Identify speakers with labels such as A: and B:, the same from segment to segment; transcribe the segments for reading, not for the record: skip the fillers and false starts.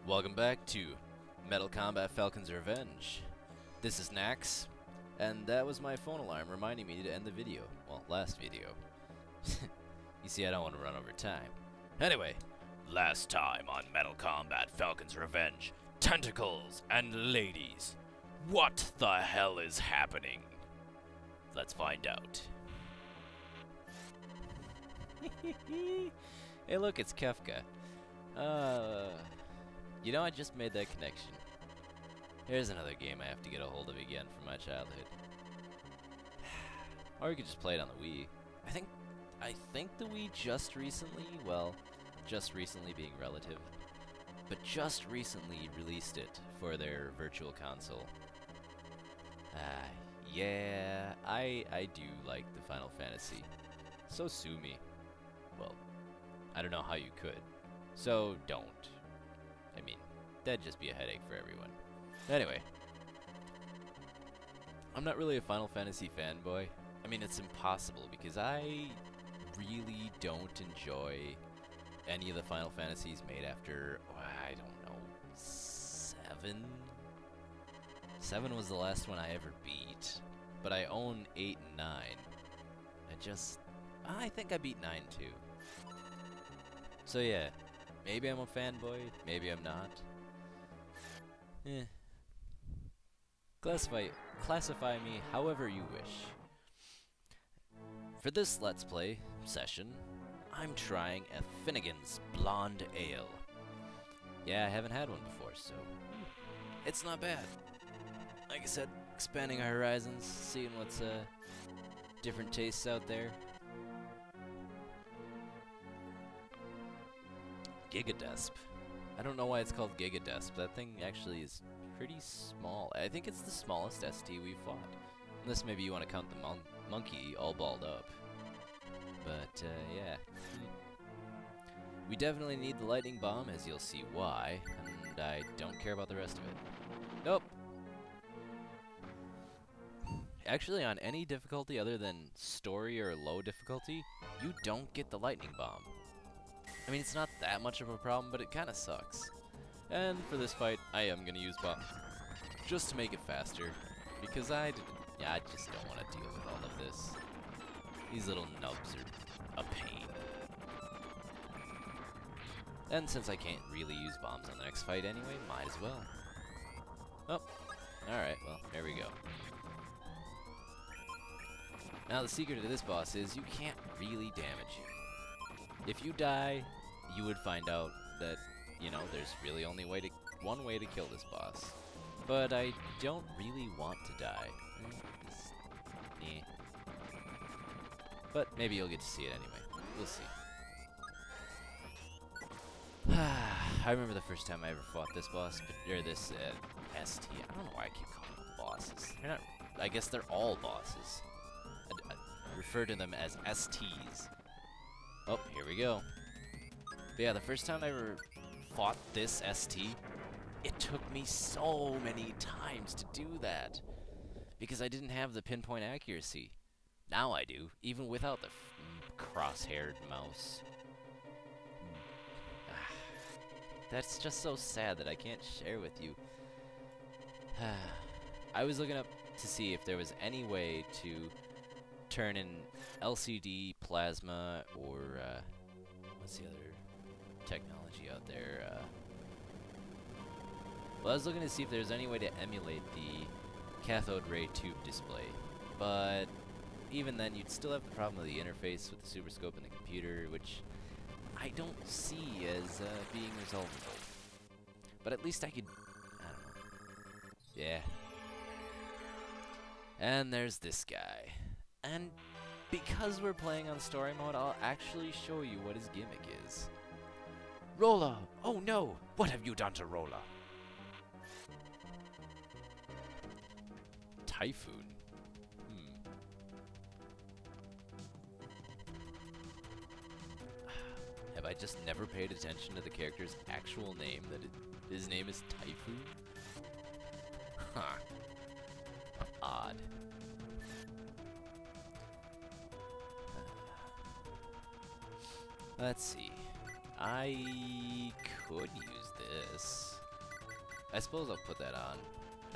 A: Welcome back to Metal Combat Falcon's Revenge. This is Nax, and that was my phone alarm reminding me to end the video. Well, last video. You see, I don't want to run over time. Anyway, last time on Metal Combat Falcon's Revenge, tentacles and ladies. What the hell is happening? Let's find out. Hey look, it's Kefka. You know, I just made that connection. Here's another game I have to get a hold of again from my childhood. Or you could just play it on the Wii. I think the Wii just recently, well, just recently being relative, but just recently released it for their virtual console. Yeah, I do like the Final Fantasy. So sue me. Well, I don't know how you could. So don't. I mean, that'd just be a headache for everyone. Anyway, I'm not really a Final Fantasy fanboy. I mean, it's impossible because I really don't enjoy any of the Final Fantasies made after, I don't know, 7? 7 was the last one I ever beat, but I own 8 and 9. I think I beat 9 too. So yeah, maybe I'm a fanboy, maybe I'm not. Classify me however you wish. For this Let's Play session, I'm trying a Finnegan's Blonde Ale. Yeah, I haven't had one before, so it's not bad. Like I said, expanding our horizons, seeing what's different tastes out there. Gigadesp. I don't know why it's called Gigadesp. That thing actually is pretty small. I think it's the smallest ST we've fought. Unless maybe you want to count the monkey all balled up. But, yeah. We definitely need the lightning bomb, as you'll see why. And I don't care about the rest of it. Nope. Actually, on any difficulty other than story or low difficulty, you don't get the lightning bomb. I mean, it's not that much of a problem, but it kind of sucks. And for this fight, I am going to use bomb just to make it faster, because I just don't want to deal with all of this. These little nubs are a pain. And since I can't really use bombs on the next fight anyway, might as well. Oh, alright, well, there we go. Now the secret to this boss is you can't really damage him. If you die, you would find out that, you know, there's really only one way to kill this boss. But I don't really want to die. But maybe you'll get to see it anyway. We'll see. I remember the first time I ever fought this boss, or this ST. I don't know why I keep calling them bosses. They're not. I guess they're all bosses. I refer to them as STs. Oh, here we go. But yeah, the first time I ever fought this ST, it took me so many times to do that. Because I didn't have the pinpoint accuracy. Now I do, even without the cross-haired mouse. That's just so sad that I can't share with you. I was looking up to see if there was any way to turn in LCD, plasma, or what's the other technology out there? Well, I was looking to see if there's any way to emulate the cathode ray tube display, but even then you'd still have the problem of the interface with the super scope and the computer, which I don't see as being resolvable. But at least I could, I don't know. Yeah. And there's this guy. And because we're playing on story mode, I'll actually show you what his gimmick is. Rolla! Oh no! What have you done to Rolla? Typhoon. Have I just never paid attention to the character's actual name, that his name is Typhoon? Huh. Odd. Let's see. I could use this. I suppose I'll put that on.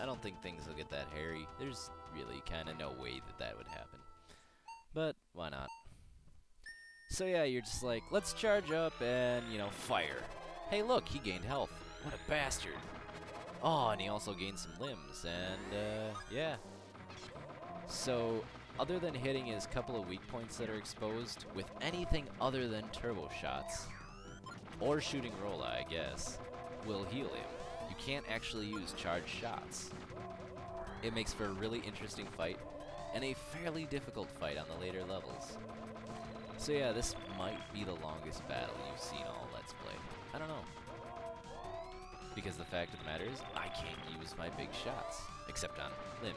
A: I don't think things will get that hairy. There's really kind of no way that that would happen. But why not? So yeah, you're just like, let's charge up and, you know, fire. Hey look, he gained health. What a bastard. Oh, and he also gained some limbs, and yeah. So, other than hitting his couple of weak points that are exposed, with anything other than turbo shots, or shooting Rolla, I guess, will heal him. You can't actually use charged shots. It makes for a really interesting fight, and a fairly difficult fight on the later levels. So yeah, this might be the longest battle you've seen all Let's Play. I don't know. Because the fact of the matter is, I can't use my big shots, except on limbs.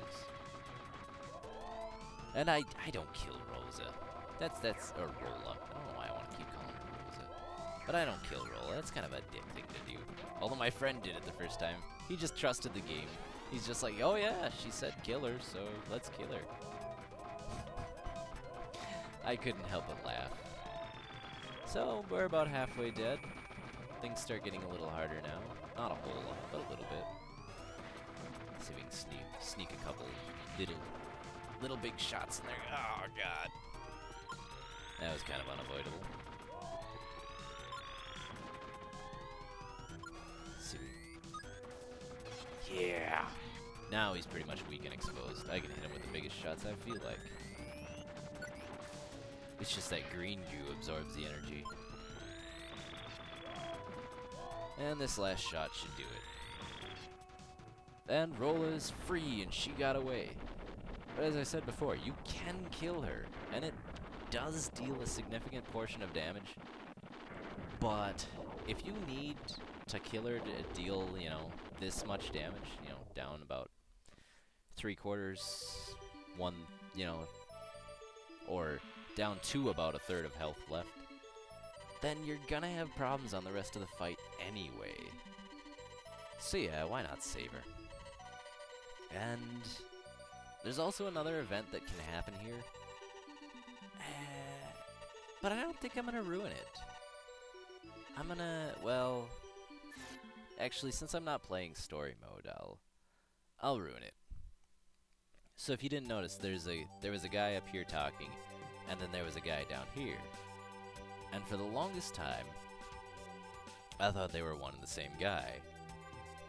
A: And I don't kill Rosa. That's or Rolla. I don't know why I want to keep calling her Rosa. But I don't kill Rolla. That's kind of a dick thing to do. Although my friend did it the first time. He just trusted the game. He's just like, oh yeah, she said kill her, so let's kill her. I couldn't help but laugh. So, we're about halfway dead. Things start getting a little harder now. Not a whole lot, but a little bit. See if we can sneak a couple little big shots in there. Oh god. That was kind of unavoidable. Let's see. Yeah. Now he's pretty much weak and exposed. I can hit him with the biggest shots I feel like. It's just that green goo absorbs the energy. And this last shot should do it. And Rolla is free and she got away. But as I said before, you can kill her. And it does deal a significant portion of damage. But if you need to kill her to deal, you know, this much damage, you know, down about 3/4, 1, you know, or down to about 1/3 of health left, then you're gonna have problems on the rest of the fight anyway. So yeah, why not save her? And there's also another event that can happen here. But I don't think I'm gonna ruin it. I'm gonna, well, actually, since I'm not playing story mode, I'll ruin it. So if you didn't notice, there was a guy up here talking, and then there was a guy down here. And for the longest time, I thought they were one and the same guy.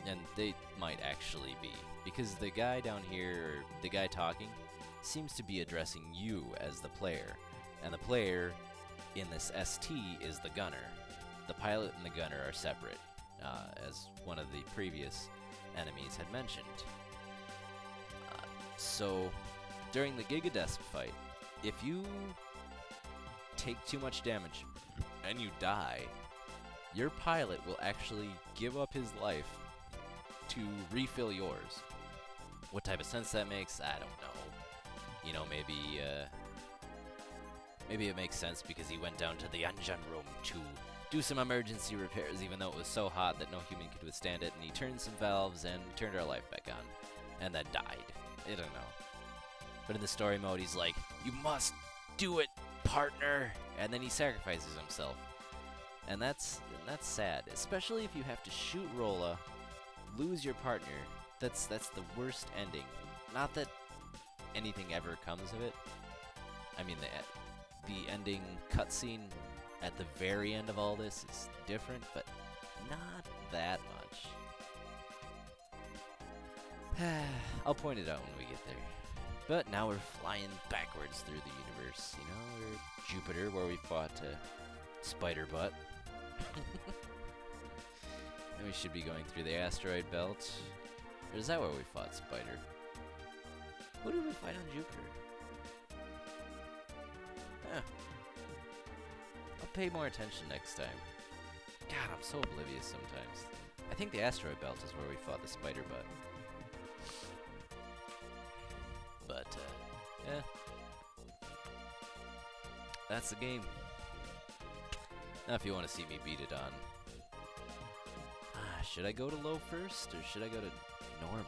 A: And they might actually be. Because the guy down here, or the guy talking, seems to be addressing you as the player. And the player in this ST is the gunner. The pilot and the gunner are separate, as one of the previous enemies had mentioned. So, during the Gigadesk fight, if you take too much damage and you die, your pilot will actually give up his life to refill yours. What type of sense that makes, I don't know. You know, maybe it makes sense because he went down to the engine room to do some emergency repairs, even though it was so hot that no human could withstand it, and he turned some valves and turned our life back on, and then died. I don't know. But in the story mode, he's like, you must do it, partner! And then he sacrifices himself. And that's sad, especially if you have to shoot Rolla, lose your partner. That's the worst ending. Not that anything ever comes of it. I mean, the ending cutscene at the very end of all this is different, but not that much. I'll point it out when we get there. But now we're flying backwards through the universe. You know, we're at Jupiter, where we fought Spider Butt. And we should be going through the asteroid belt. Or is that where we fought Spider? Who did we fight on Jupiter? Huh. I'll pay more attention next time. God, I'm so oblivious sometimes. I think the asteroid belt is where we fought the Spider Butt. But, yeah. That's the game. Now if you want to see me beat it on... should I go to low first, or should I go to normal?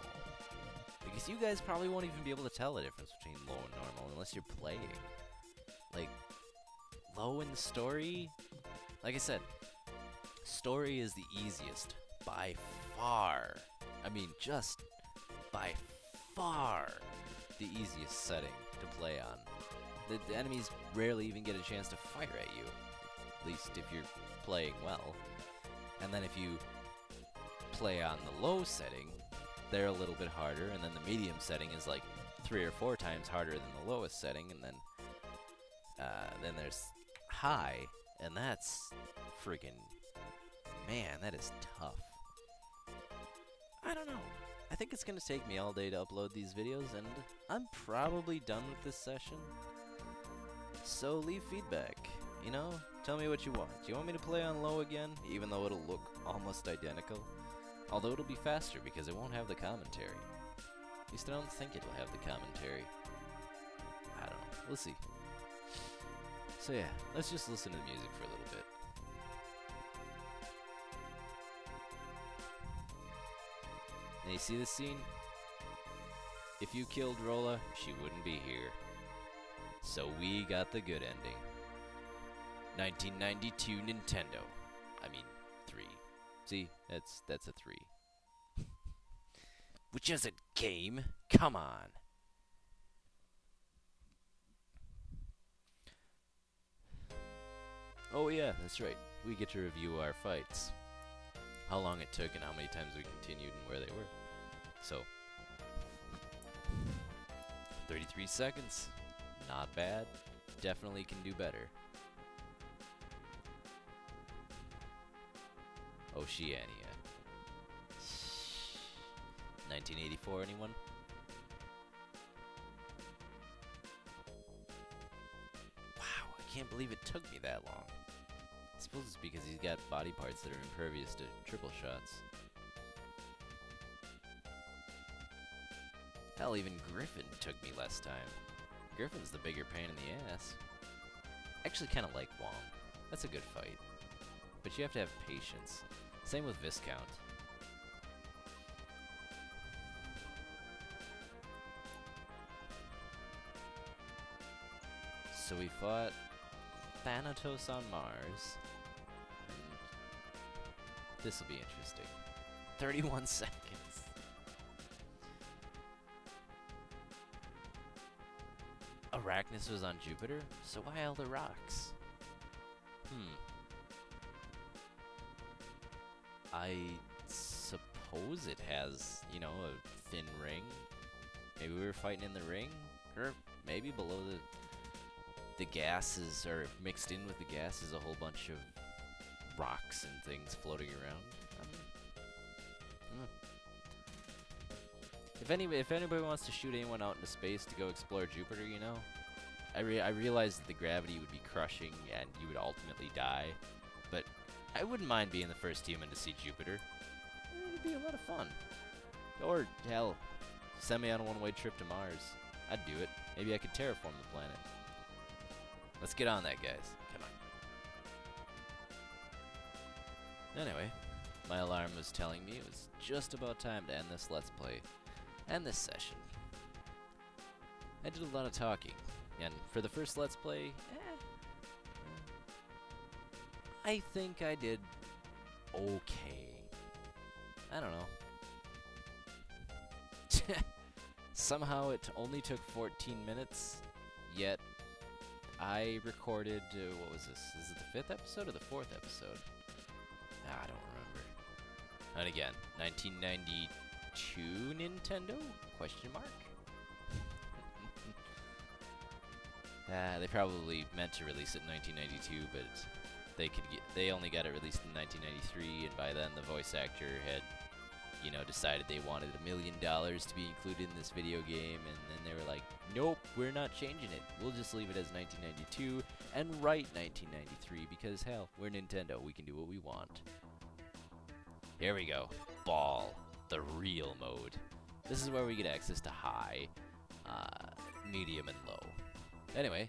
A: Because you guys probably won't even be able to tell the difference between low and normal unless you're playing. Like, low in the story? Like I said, story is the easiest, by far. I mean, just by far the easiest setting to play on. The enemies rarely even get a chance to fire at you, at least if you're playing well. And then if you play on the low setting, they're a little bit harder, and then the medium setting is like 3 or 4 times harder than the lowest setting, and then there's high, and that's friggin', man, that is tough. I don't know. I think it's gonna take me all day to upload these videos, and I'm probably done with this session. So leave feedback, you know? Tell me what you want. Do you want me to play on low again, even though it'll look almost identical? Although it'll be faster because it won't have the commentary. At least I don't think it'll have the commentary. I don't know. We'll see. So yeah, let's just listen to the music for a little bit. Now you see this scene? If you killed Rolla, she wouldn't be here. So we got the good ending. 1992 Nintendo. I mean, 3. See, that's a 3. Which isn't game. Come on. Oh yeah, that's right. We get to review our fights. How long it took and how many times we continued and where they were. So, 33 seconds. Not bad. Definitely can do better. Oceania. 1984, anyone? Wow, I can't believe it took me that long. I suppose it's because he's got body parts that are impervious to triple shots. Hell, even Griffin took me less time. Griffin's the bigger pain in the ass. Actually kind of like Wong. That's a good fight. But you have to have patience. Same with Viscount. So we fought Thanatos on Mars. This'll be interesting. 31 seconds. Arachnus was on Jupiter? So why all the rocks? I suppose it has, you know, a thin ring. Maybe we were fighting in the ring? Or maybe below the gases, or mixed in with the gases, a whole bunch of rocks and things floating around. If anybody wants to shoot anyone out into space to go explore Jupiter, you know, I realize that the gravity would be crushing and you would ultimately die, but I wouldn't mind being the first human to see Jupiter. It'd be a lot of fun. Or, hell, send me on a one-way trip to Mars. I'd do it. Maybe I could terraform the planet. Let's get on that, guys. Come on. Anyway, my alarm was telling me it was just about time to end this Let's Play and this session. I did a lot of talking, and for the first Let's Play, I think I did okay. I don't know. Somehow it only took 14 minutes, yet I recorded, what was this? Is it the 5th episode or the 4th episode? I don't remember. And again, 1992 Nintendo? Question mark? They probably meant to release it in 1992, but they only got it released in 1993, and by then the voice actor had, you know, decided they wanted $1 million to be included in this video game, and then they were like, nope, we're not changing it. We'll just leave it as 1992 and write 1993 because, hell, we're Nintendo. We can do what we want. Here we go. Ball. The real mode. This is where we get access to high, medium, and low. Anyway,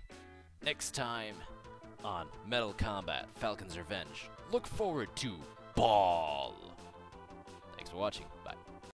A: next time on Metal Combat Falcon's Revenge, look forward to Ball. Thanks for watching.